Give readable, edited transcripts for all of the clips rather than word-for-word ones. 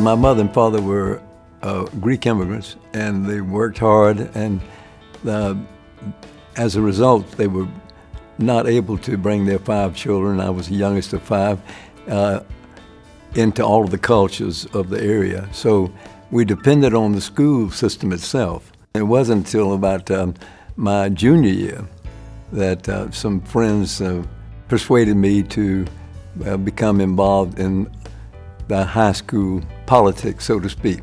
My mother and father were Greek immigrants, and they worked hard, and as a result, they were not able to bring their 5 children, I was the youngest of 5, into all of the cultures of the area. So we depended on the school system itself. It wasn't until about my junior year that some friends persuaded me to become involved in the high school politics, so to speak.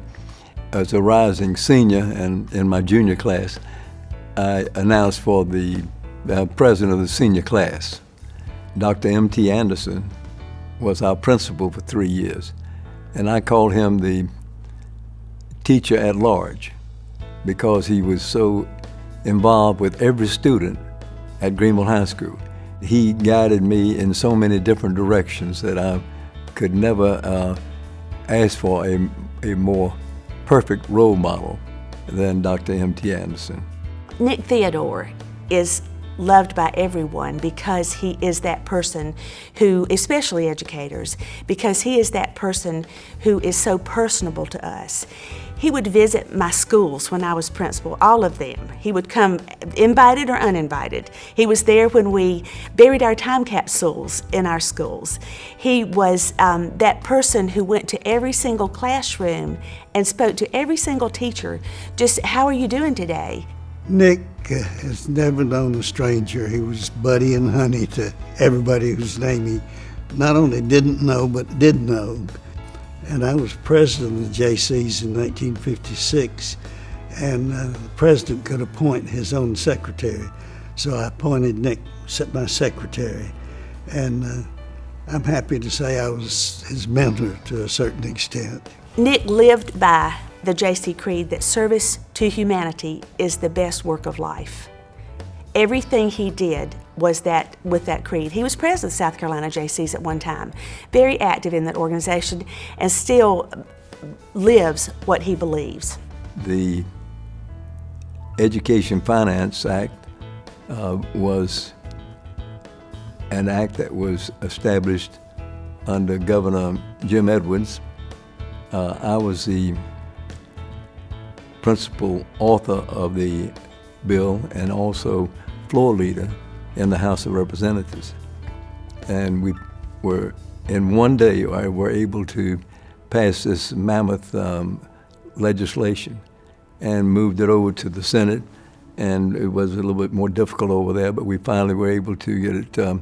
As a rising senior and in my junior class, I announced for the president of the senior class. Dr. M.T. Anderson was our principal for 3 years, and I called him the teacher at large because he was so involved with every student at Greenville High School. He guided me in so many different directions that I could never ask for a more perfect role model than Dr. M.T. Anderson. Nick Theodore is loved by everyone because he is that person who, especially educators, because he is that person who is so personable to us. He would visit my schools when I was principal, all of them. He would come, invited or uninvited. He was there when we buried our time capsules in our schools. He was that person who went to every single classroom and spoke to every single teacher, just, how are you doing today? Nick has never known a stranger. He was buddy and honey to everybody whose name he not only didn't know, but did know. And I was president of the JCs in 1956, and the president could appoint his own secretary. So I appointed Nick my secretary. And I'm happy to say I was his mentor to a certain extent. Nick lived by the JC Creed that service to humanity is the best work of life. Everything he did was that with that creed. He was president of South Carolina JCs at one time, very active in that organization, and still lives what he believes. The Education Finance Act was an act that was established under Governor Jim Edwards. I was the principal author of the bill and also floor leader in the House of Representatives. And we were, in one day, were able to pass this mammoth legislation and moved it over to the Senate. And it was a little bit more difficult over there, but we finally were able to get it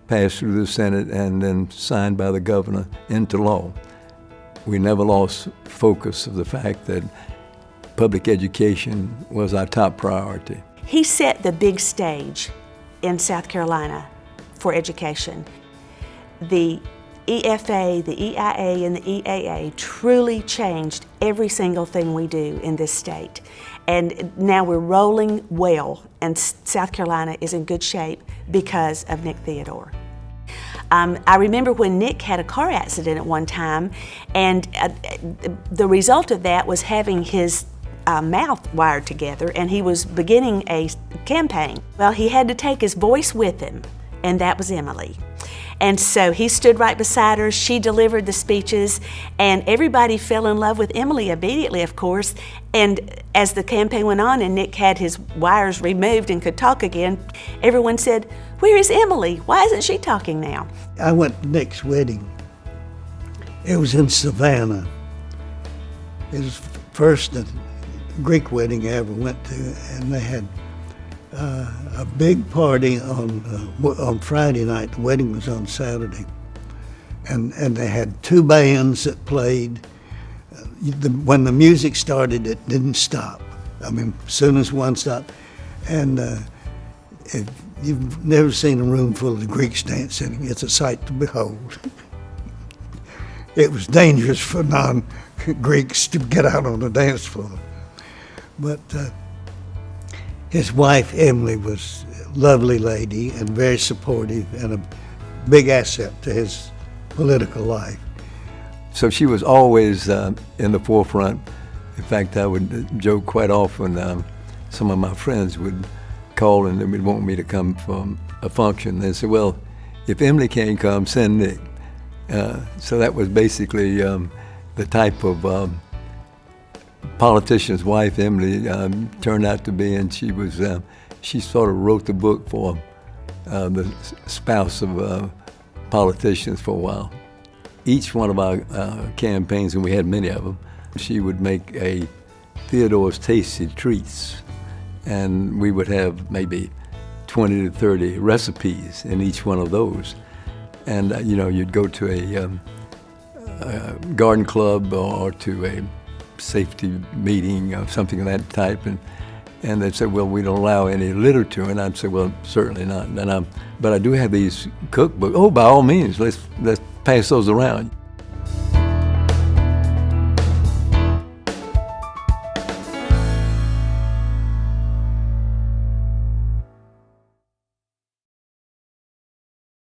passed through the Senate and then signed by the governor into law. We never lost focus of the fact that public education was our top priority. He set the big stage in South Carolina for education. The EFA, the EIA, and the EAA truly changed every single thing we do in this state. And now we're rolling well, and South Carolina is in good shape because of Nick Theodore. I remember when Nick had a car accident at one time, and the result of that was having his mouth wired together, and he was beginning a campaign. Well, he had to take his voice with him, and that was Emily. And so he stood right beside her, she delivered the speeches, and everybody fell in love with Emily immediately, of course. And as the campaign went on and Nick had his wires removed and could talk again, everyone said, "Where is Emily? Why isn't she talking now?" I went to Nick's wedding. It was in Savannah. It was first Greek wedding I ever went to, and they had a big party on Friday night. The wedding was on Saturday, and they had 2 bands that played. When the music started, it didn't stop. I mean, as soon as one stopped, and if you've never seen a room full of Greeks dancing, it's a sight to behold. It was dangerous for non-Greeks to get out on the dance floor. But his wife, Emily, was a lovely lady and very supportive and a big asset to his political life. So she was always in the forefront. In fact, I would joke quite often, some of my friends would call and they would want me to come from a function. They said, "Well, if Emily can't come, send Nick." So that was basically the type of politician's wife Emily turned out to be, and she sort of wrote the book for the spouse of politicians for a while. Each one of our campaigns, and we had many of them, she would make a Theodore's Tasty Treats, and we would have maybe 20 to 30 recipes in each one of those. And you'd go to a garden club or to a safety meeting or something of that type, and they'd say, well, we don't allow any literature, and I'd say, well, certainly not. But I do have these cookbooks. Oh, by all means, let's pass those around.